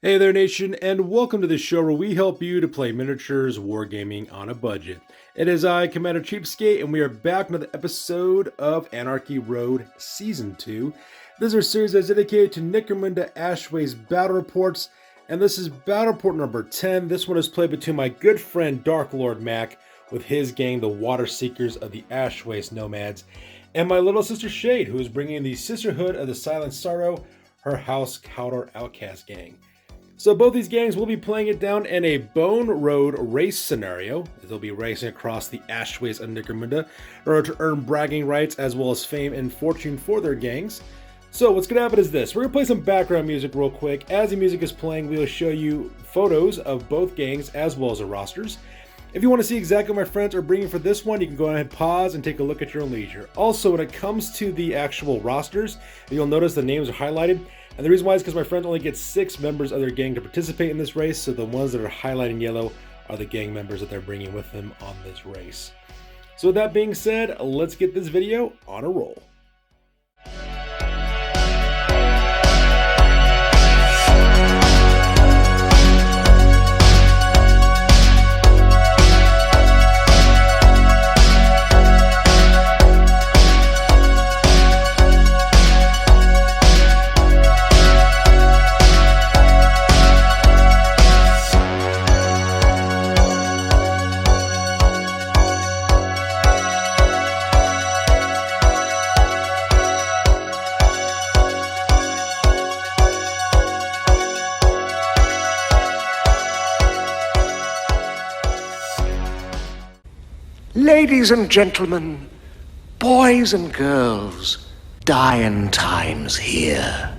Hey there, nation, and welcome to the show where we help you to play miniatures wargaming on a budget. It is I, Commander Cheapskate, and we are back with another episode of Anarchy Road Season 2. This is our series that's dedicated to Necromunda Ash Waste battle reports, and this is battle report number 10. This one is played between my good friend Dark Lord Mac with his gang, the Water Seekers of the Ash Waste Nomads, and my little sister Shade, who is bringing the Sisterhood of the Silent Sorrow, her House Cawdor Outcasts gang. So both these gangs will be playing it down in a Bone Road race scenario. They'll be racing across the Ash Waste of Necromunda in order to earn bragging rights as well as fame and fortune for their gangs. So what's going to happen is this. We're going to play some background music real quick. As the music is playing, we will show you photos of both gangs as well as the rosters. If you want to see exactly what my friends are bringing for this one, you can go ahead and pause and take a look at your own leisure. Also, when it comes to the actual rosters, you'll notice the names are highlighted. And the reason why is because my friends only get 6 members of their gang to participate in this race, so the ones that are highlighted in yellow are the gang members that they're bringing with them on this race. So with that being said, let's get this video on a roll. Ladies and gentlemen, boys and girls, dying times here.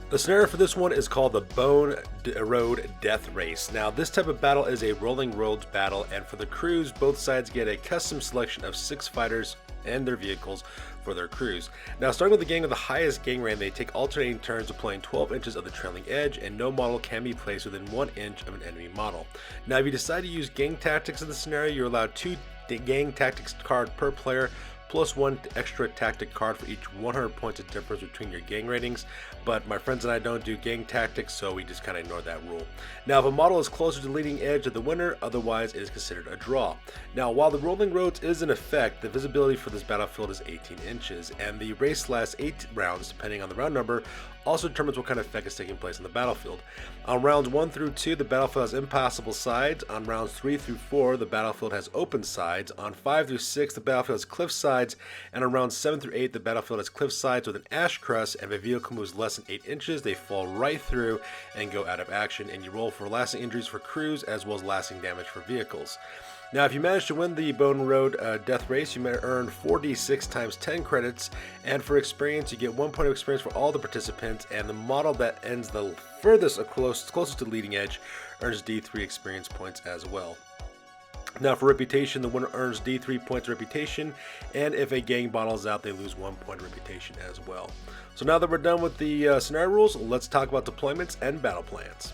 The scenario for this one is called the Bone Road Death Race. Now, this type of battle is a rolling roads battle, and for the crews, both sides get a custom selection of 6 fighters and their vehicles for their crews. Now, starting with the gang with the highest gang rank, they take alternating turns deploying 12 inches of the trailing edge, and no model can be placed within 1 inch of an enemy model. Now, if you decide to use gang tactics in the scenario, you're allowed 2 gang tactics card per player, plus 1 extra tactic card for each 100 points of difference between your gang ratings, but my friends and I don't do gang tactics, so we just kind of ignore that rule. Now, if a model is closer to the leading edge of the winner, otherwise it is considered a draw. Now, while the rolling roads is in effect, the visibility for this battlefield is 18 inches, and the race lasts 8 rounds depending on the round number, also determines what kind of effect is taking place on the battlefield. On rounds 1 through 2, the battlefield has impassable sides. On rounds 3 through 4, the battlefield has open sides. On 5 through 6, the battlefield has cliff sides. And on rounds 7 through 8, the battlefield has cliff sides with an ash crust, and if a vehicle moves less than 8 inches, they fall right through and go out of action, and you roll for lasting injuries for crews as well as lasting damage for vehicles. Now, if you manage to win the Bone Road Death Race, you may earn 4d6 times 10 credits, and for experience, you get 1 point of experience for all the participants, and the model that ends the furthest closest to the leading edge earns d3 experience points as well. Now, for reputation, the winner earns d3 points of reputation, and if a gang bottles out, they lose 1 point of reputation as well. So now that we're done with the scenario rules, let's talk about deployments and battle plans.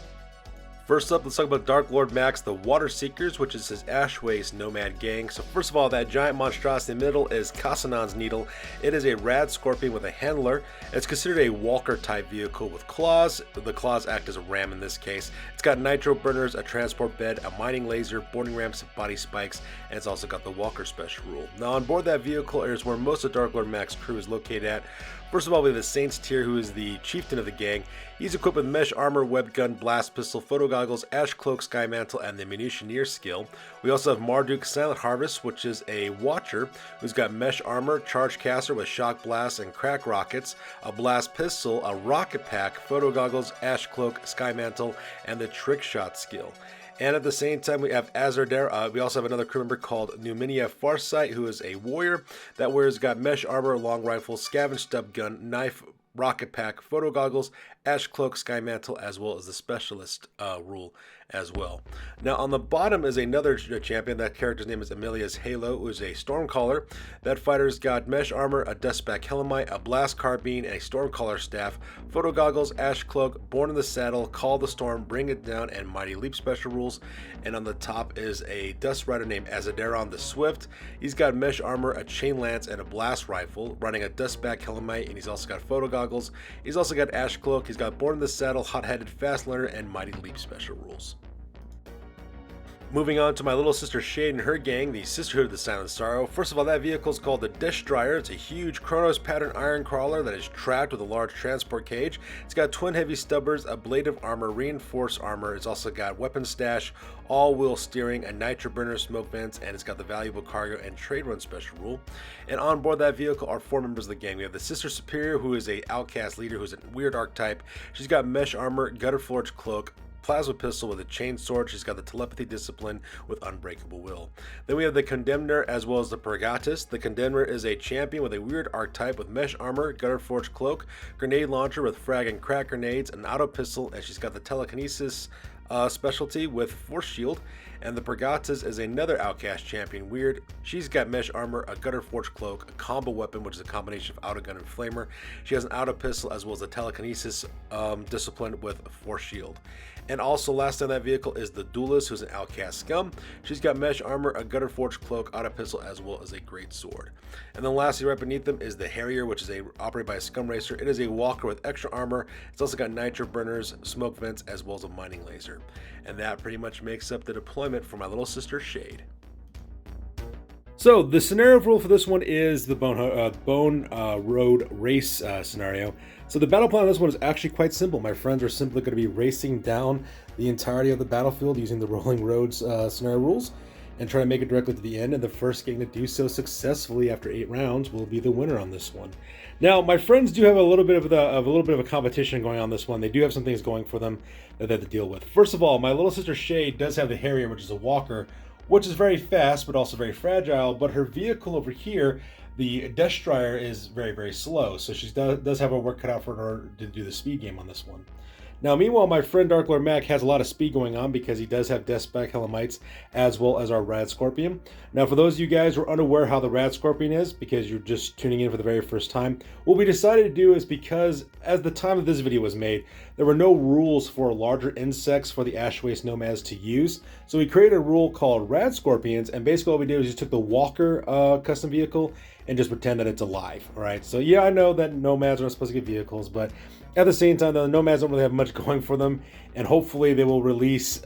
First up, let's talk about Dark Lord Mac's the Water Seekers, which is his Ash Waste Nomad gang. So first of all, that giant monstrosity in the middle is Casanan's Needle. It is a rad scorpion with a handler. It's considered a walker type vehicle with claws. The claws act as a ram in this case. It's got nitro burners, a transport bed, a mining laser, boarding ramps, body spikes, and it's also got the walker special rule. Now, on board that vehicle is where most of Dark Lord Mac's crew is located at. First of all, we have the Saints tier, who is the chieftain of the gang. He's equipped with mesh armor, web gun, blast pistol, photo goggles, ash cloak, sky mantle, and the munitioneer skill. We also have Marduk Silent Harvest, which is a watcher who's got mesh armor, charge caster with shock blast and crack rockets, a blast pistol, a rocket pack, photo goggles, ash cloak, sky mantle, and the trick shot skill. And at the same time, we have Azardare. We also have another crew member called Numinia Farsight, who is a warrior. That warrior's got mesh armor, long rifle, scavenge stub gun, knife, rocket pack, photo goggles, ash cloak, sky mantle, as well as the specialist rule as well. Now, on the bottom is another champion. That character's name is Amelia's Halo, who is a Stormcaller. That fighter's got mesh armor, a dustback Helmite, a blast carbine, and a Stormcaller staff, photo goggles, ash cloak, born in the saddle, call the storm, bring it down, and mighty leap special rules. And on the top is a dust rider named Azadaron the Swift. He's got mesh armor, a chain lance, and a blast rifle, running a dustback Helmite, and he's also got photo goggles. He's also got ash cloak. He's She's got Born in the Saddle, Hot-Headed, Fast Learner, and Mighty Leap special rules. Moving on to my little sister Shade and her gang, the Sisterhood of the Silent Sorrow. First of all, that vehicle is called the Destroyer. It's a huge Chronos pattern iron crawler that is trapped with a large transport cage. It's got twin heavy stubbers, a blade of armor, reinforced armor. It's also got weapon stash, all-wheel steering, a nitro burner, smoke vents, and it's got the valuable cargo and trade run special rule. And on board that vehicle are 4 members of the gang. We have the Sister Superior, who is a outcast leader, who's a weird archetype. She's got mesh armor, gutter forged cloak, plasma pistol with a chain sword. She's got the telepathy discipline with unbreakable will. Then we have the Condemner as well as the Purgatus. The Condemner is a champion with a weird archetype with mesh armor, gutter forged cloak, grenade launcher with frag and crack grenades, an auto pistol, and she's got the telekinesis specialty with force shield. And the Purgatus is another outcast champion, weird. She's got mesh armor, a gutter forged cloak, a combo weapon, which is a combination of auto gun and flamer. She has an auto pistol as well as a telekinesis discipline with a force shield. And also last on that vehicle is the Duelist, who's an outcast scum. She's got mesh armor, a gutter forged cloak, auto pistol, as well as a great sword. And then lastly, right beneath them is the Harrier, which is operated by a scum racer. It is a walker with extra armor. It's also got nitro burners, smoke vents, as well as a mining laser. And that pretty much makes up the deployment for my little sister Shade. So the scenario rule for this one is the Bone Road race scenario. So the battle plan on this one is actually quite simple. My friends are simply going to be racing down the entirety of the battlefield using the Rolling Roads scenario rules and try to make it directly to the end. And the first gang to do so successfully after 8 rounds will be the winner on this one. Now, my friends do have a little bit of a competition going on this one. They do have some things going for them that they have to deal with. First of all, my little sister Shade does have the Harrier, which is a walker, which is very fast but also very fragile. But her vehicle over here, the Destroyer, is very, very slow. So she does have her work cut out for her to do the speed game on this one. Now, meanwhile, my friend Dark Lord Mac has a lot of speed going on because he does have Deathspec Helamites as well as our Rad Scorpion. Now, for those of you guys who are unaware how the Rad Scorpion is, because you're just tuning in for the very first time, what we decided to do is because at the time that this video was made, there were no rules for larger insects for the Ash Waste Nomads to use. So we created a rule called Rad Scorpions, and basically what we did was just took the Walker custom vehicle and just pretend that it's alive, all right? So yeah, I know that Nomads are not supposed to get vehicles, but at the same time, the Nomads don't really have much going for them, and hopefully they will release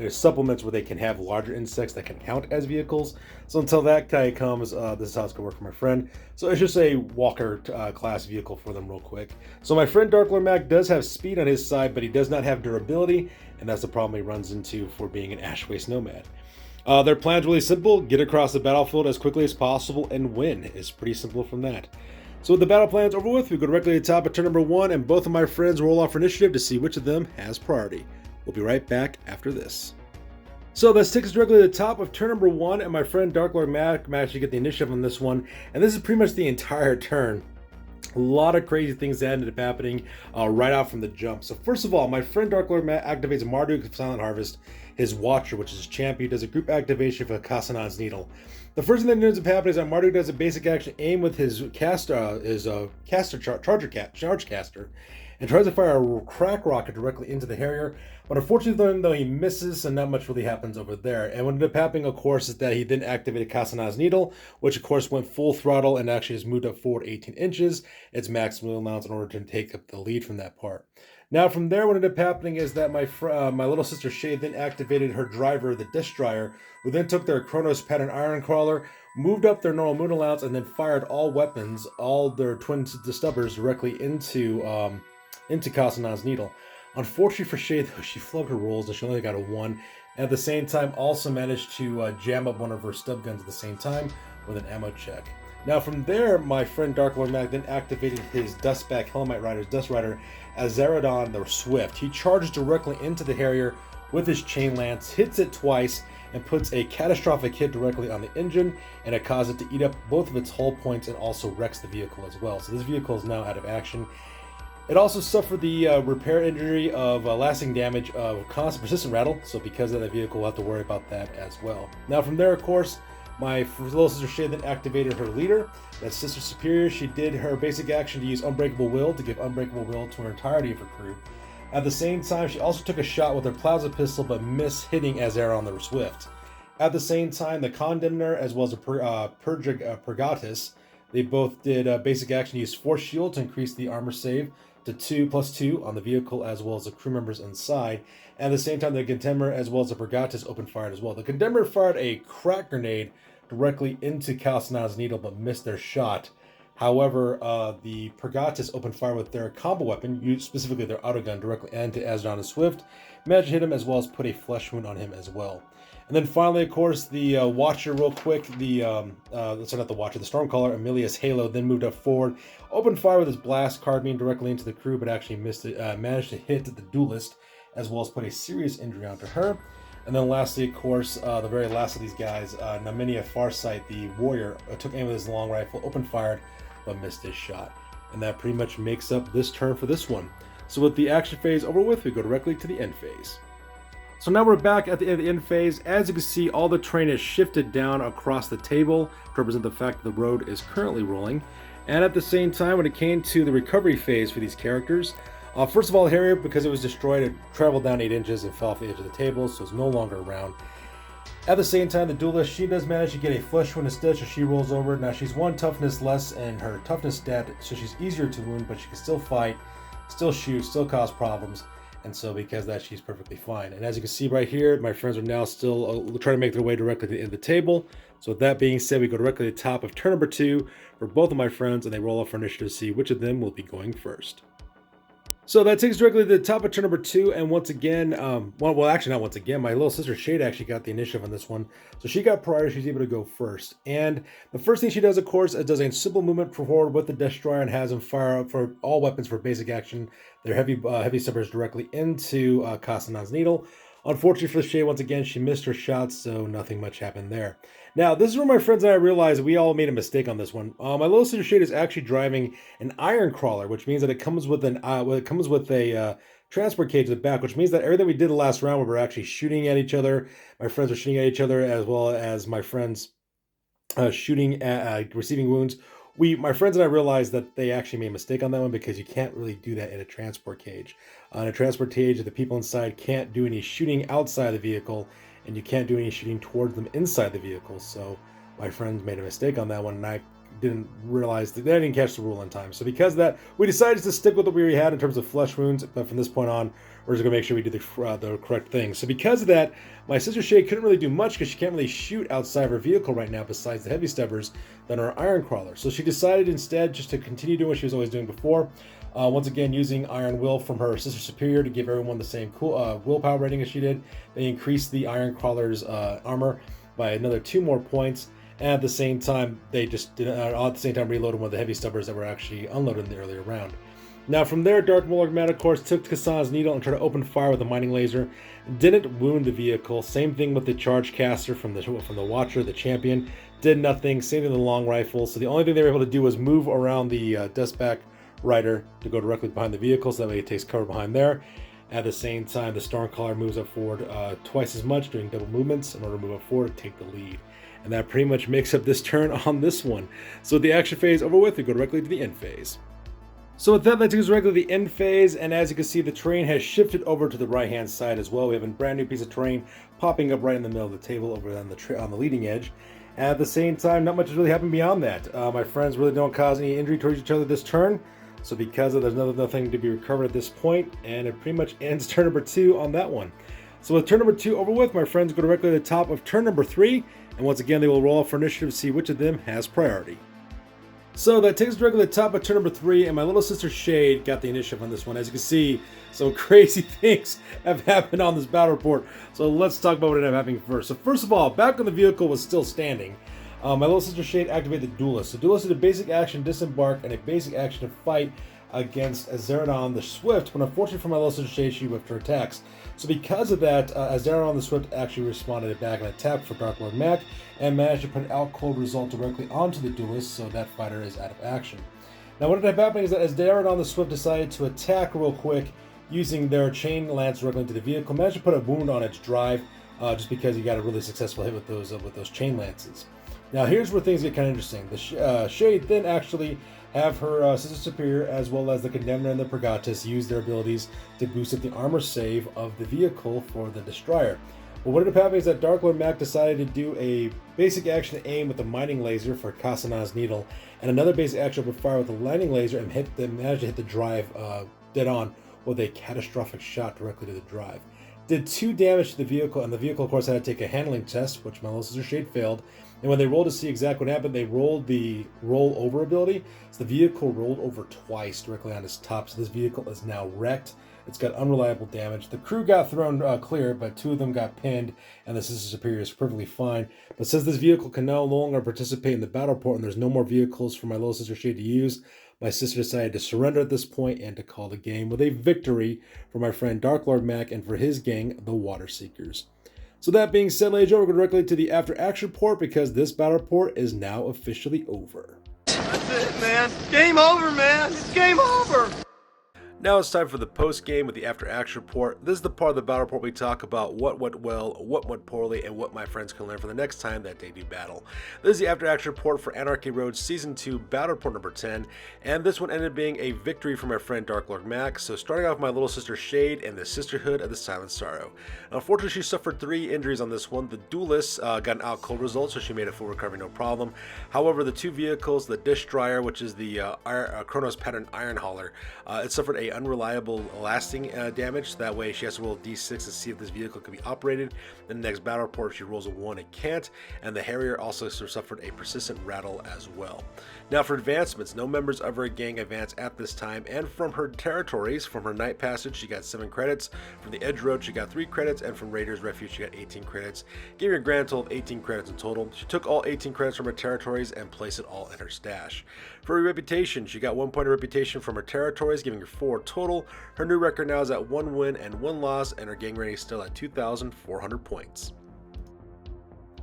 supplements where they can have larger insects that can count as vehicles. So until that guy comes, this is how it's going to work for my friend. So it's just a Walker class vehicle for them real quick. So my friend Dark Lord Mac does have speed on his side, but he does not have durability, and that's the problem he runs into for being an Ash Waste Nomad. Their plan's really simple: get across the battlefield as quickly as possible and win. It's pretty simple from that. So with the battle plans over with, we go directly to the top of turn number 1, and both of my friends roll off for initiative to see which of them has priority. We'll be right back after this. So that takes us directly to the top of turn number 1, and my friend Dark Lord Mac actually get the initiative on this one, and this is pretty much the entire turn. A lot of crazy things that ended up happening right out from the jump. So first of all, my friend Dark Lord Mac activates Marduk of Silent Harvest, his Watcher, which is his champion, does a group activation for Kassanan's Needle. The first thing that ends up happening is that Marduk does a basic action aim with his charge caster, and tries to fire a crack rocket directly into the Harrier. But unfortunately, though, he misses, and not much really happens over there. And what ended up happening, of course, is that he then activated Kassanan's Needle, which of course went full throttle and actually has moved up forward 18 inches. Its maximum amounts in order to take up the lead from that part. Now from there, what ended up happening is that my little sister Shade then activated her driver, the Destroyer, who then took their Chronos pattern iron crawler, moved up their normal moon allowance, and then fired all weapons, all their twin stubbers, directly into Kassanan's Needle. Unfortunately for Shade, though, she flubbed her rolls and she only got a 1, and at the same time also managed to jam up one of her stub guns at the same time with an ammo check. Now from there, my friend Dark Lord Mac then activated his Dustback Helmite Rider's Dust Rider as Zerodon the Swift. He charges directly into the Harrier with his Chain Lance, hits it twice, and puts a catastrophic hit directly on the engine, and it causes it to eat up both of its hull points and also wrecks the vehicle as well. So this vehicle is now out of action. It also suffered the repair injury of lasting damage of constant persistent rattle, so because of that, the vehicle will have to worry about that as well. Now from there, of course, my little sister Shade then activated her leader, that's Sister Superior. She did her basic action to use Unbreakable Will to give Unbreakable Will to her entirety of her crew. At the same time, she also took a shot with her plasma pistol but missed hitting Azeron the Swift. At the same time, the Condemner as well as the Purgatus, they both did basic action to use Force Shield to increase the armor save to +2 on the vehicle as well as the crew members inside. At the same time, the Contender as well as the Pergatus opened fire as well. The Contender fired a crack grenade directly into Cawdor's Needle but missed their shot. However, the Pergatus opened fire with their combo weapon, specifically their autogun, directly into Azadon the Swift, managed to hit him as well as put a flesh wound on him as well. And then finally, of course, the Watcher, real quick, not the Watcher, the Stormcaller, Emilius Halo, then moved up forward, opened fire with his blast carbine directly into the crew, but actually missed it, managed to hit the Duelist, as well as put a serious injury onto her. And then lastly, of course, the very last of these guys, Naminia Farsight, the Warrior, took aim with his long rifle, opened fired, but missed his shot. And that pretty much makes up this turn for this one. So with the action phase over with, we go directly to the end phase. So now we're back at the end of the end phase. As you can see, all the terrain is shifted down across the table to represent the fact that the road is currently rolling. And at the same time, when it came to the recovery phase for these characters, first of all, Harrier, because it was destroyed, it traveled down 8 inches and fell off the edge of the table, so it's no longer around. At the same time, the Duelist, she does manage to get a flesh wound instead, so she rolls over. Now she's 1 toughness less in her toughness stat, so she's easier to wound, but she can still fight, still shoot, still cause problems. And so because of that, she's perfectly fine. And as you can see right here, my friends are now still trying to make their way directly to the end of the table. So with that being said, we go directly to the top of turn number 2 for both of my friends, and they roll off for initiative to see which of them will be going first. So that takes us directly to the top of turn number 2, and once again, well, actually not once again, my little sister Shade actually got the initiative on this one. So she got prior, she's able to go first. And the first thing she does, of course, is does a simple movement forward with the Destroyer and has them fire up for all weapons for basic action. Their heavy steppers directly into Cawdor's Needle. Unfortunately for Shade, once again, she missed her shots, so nothing much happened there. Now, this is where my friends and I realized we all made a mistake on this one. My little sister Shade is actually driving an Iron Crawler, which means that it comes with a transport cage at the back, which means that everything we did the last round, where we're actually shooting at each other, my friends are shooting at each other, as well as my friends shooting at receiving wounds. My friends and I realized that they actually made a mistake on that one because you can't really do that in a transport cage. In a transport cage, the people inside can't do any shooting outside the vehicle, and you can't do any shooting towards them inside the vehicle. So my friends made a mistake on that one, and I didn't realize that they didn't catch the rule in time. So because of that, we decided to stick with what we already had in terms of flesh wounds, but from this point on, we're just going to make sure we do the correct thing. So because of that, my sister Shade couldn't really do much because she can't really shoot outside of her vehicle right now besides the heavy steppers than her Iron Crawler. So she decided instead just to continue doing what she was always doing before. Once again, using Iron Will from her Sister Superior to give everyone the same willpower rating as she did. They increased the Iron Crawler's armor by another 2 more points. And at the same time, they just did reloaded one of the heavy steppers that were actually unloaded in the earlier round. Now from there, Dark Warlock Man, of course, took Cawdor's Needle and tried to open fire with a mining laser. Didn't wound the vehicle. Same thing with the Charge Caster from the Watcher, the Champion. Did nothing. Same thing with the Long Rifle. So the only thing they were able to do was move around the Dustback Rider to go directly behind the vehicle, so that way it takes cover behind there. At the same time, the Stormcaller moves up forward twice as much, doing double movements in order to move up forward and take the lead. And that pretty much makes up this turn on this one. So with the action phase over with, we go directly to the end phase. So with that takes us directly to the end phase, and as you can see, the terrain has shifted over to the right-hand side as well. We have a brand new piece of terrain popping up right in the middle of the table over on the leading edge. And at the same time, not much has really happened beyond that. My friends really don't cause any injury towards each other this turn. So because of there's nothing to be recovered at this point, and it pretty much ends turn number 2 on that one. So with turn number 2 over with, my friends go directly to the top of turn number 3, and once again they will roll off for initiative to see which of them has priority. So that takes us directly to the top of turn number 3, and my little sister Shade got the initiative on this one. As you can see, some crazy things have happened on this battle report. So let's talk about what ended up happening first. So first of all, back when the vehicle was still standing, my little sister Shade activated the Duelist. The Duelist did a basic action disembark and a basic action to fight against Azaradon the Swift, but unfortunately for my little sister Shade, she whipped her attacks. So because of that, Azaradon the Swift actually responded back and attacked for Dark Lord Mac, and managed to put an out cold result directly onto the Duelist, so that fighter is out of action. Now what ended up happening is that Azaradon the Swift decided to attack real quick using their chain lance directly into the vehicle, managed to put a wound on its drive, just because you got a really successful hit with those chain lances. Now here's where things get kind of interesting. The Shade then actually have her Sister Superior as well as the Condemner and the Pergatus use their abilities to boost up the armor save of the vehicle for the Destroyer. What ended up happening is that Dark Lord Mac decided to do a basic action aim with the mining laser for Kasana's Needle, and another basic action would fire with the lightning laser and managed to hit the drive dead on with a catastrophic shot directly to the drive. Did 2 damage to the vehicle, and the vehicle, of course, had to take a handling test, which my little sister Shade failed. And when they rolled to see exactly what happened, they rolled the roll over ability. So the vehicle rolled over twice directly on its top. So this vehicle is now wrecked. It's got unreliable damage. The crew got thrown clear, but 2 of them got pinned, and the Sister Superior is perfectly fine. But since this vehicle can no longer participate in the battle port and there's no more vehicles for my little sister Shade to use, my sister decided to surrender at this point and to call the game with a victory for my friend Dark Lord Mac and for his gang, the Water Seekers. So that being said, ladies and gentlemen, we're going directly to the after action port because this battle port is now officially over. That's it, man. Game over, man. It's game over. Now it's time for the post-game with the after-action report. This is the part of the battle report we talk about what went well, what went poorly, and what my friends can learn for the next time that they do battle. This is the after-action report for Anarchy Road Season 2 Battle Report number 10, and this one ended up being a victory for my friend Dark Lord Mac. So starting off with my little sister Shade and the Sisterhood of the Silent Sorrow. Unfortunately, she suffered 3 injuries on this one. The Duelist got an out cold result, so she made a full recovery no problem. However, the 2 vehicles, the Dish Dryer, which is the Chronos Pattern Iron Hauler, it suffered a unreliable lasting damage. That way she has to roll a d6 to see if this vehicle can be operated. In the next battle report, if she rolls a 1, it can't. And the Harrier also suffered a persistent rattle as well. Now for advancements, no members of her gang advance at this time, and from her territories, from her Night Passage she got 7 credits, from the Edge Road she got 3 credits, and from Raiders Refuge she got 18 credits, giving her a grand total of 18 credits in total. She took all 18 credits from her territories and placed it all in her stash. For her reputation, she got 1 point of reputation from her territories, giving her 4 total. Her new record now is at 1 win and 1 loss, and her gang rating is still at 2,400 points.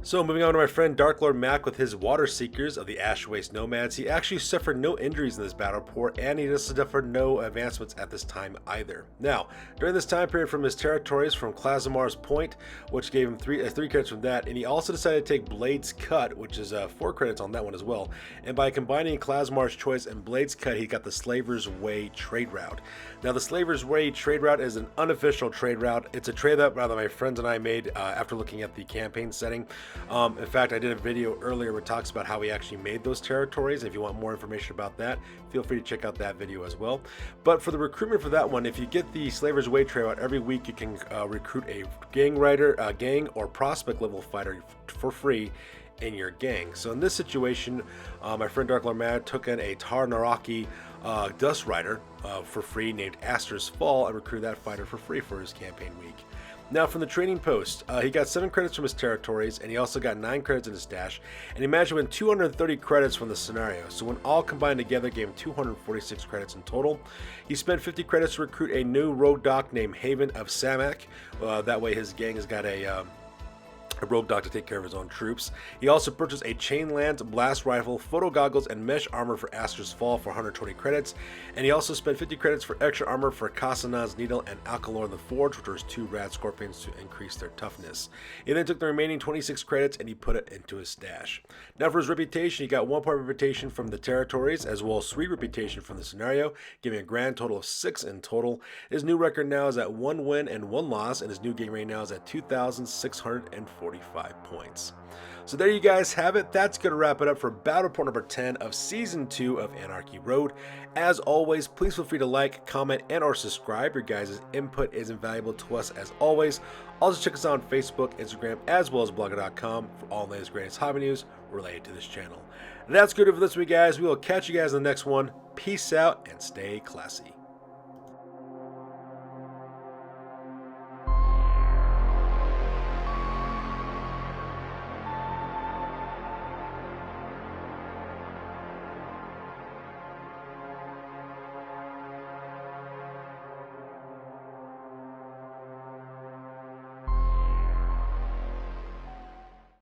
So moving on to my friend Dark Lord Mac with his Water Seekers of the Ash Waste Nomads. He actually suffered no injuries in this battle report, and he just suffered no advancements at this time either. Now, during this time period from his territories from Klazamar's Point, which gave him 3 credits from that, and he also decided to take Blade's Cut, which is 4 credits on that one as well. And by combining Klazamar's Choice and Blade's Cut, he got the Slaver's Way trade route. Now, the Slaver's Way trade route is an unofficial trade route. It's a trade that my friends and I made after looking at the campaign setting. In fact, I did a video earlier where it talks about how we actually made those territories. If you want more information about that, feel free to check out that video as well. But for the recruitment for that one, if you get the Slaver's Way trade route, every week you can recruit a gang or prospect level fighter for free in your gang. So in this situation, my friend Dark Lord Mac took in a Tar Naraki Dust Rider for free named Aster's Fall and recruited that fighter for free for his campaign week. Now from the training post, he got 7 credits from his territories, and he also got 9 credits in his stash, and he managed to win 230 credits from the scenario. So when all combined together, gave him 246 credits in total. He spent 50 credits to recruit a new rogue doc named Haven of Samak. That way his gang has got a rogue doc to take care of his own troops. He also purchased a Chainlance blast rifle, photo goggles, and mesh armor for Aster's Fall for 120 credits, and he also spent 50 credits for extra armor for Kasana's Needle and Alcalor the Forge, which was 2 rad scorpions to increase their toughness. He then took the remaining 26 credits and he put it into his stash. Now for his reputation, he got 1 point of reputation from the territories as well as 3 reputation from the scenario, giving a grand total of 6 in total. His new record now is at 1 win and 1 loss, and his new gang rating now is at 2,645 points. So there you guys have it. That's going to wrap it up for Battle Report number 10 of Season 2 of Anarchy Road. As always, please feel free to like, comment, and or subscribe. Your guys' input is invaluable to us as always. Also check us out on Facebook, Instagram, as well as blogger.com for all the latest greatest hobby news related to this channel. That's good for this week, guys. We will catch you guys in the next one. Peace out and stay classy.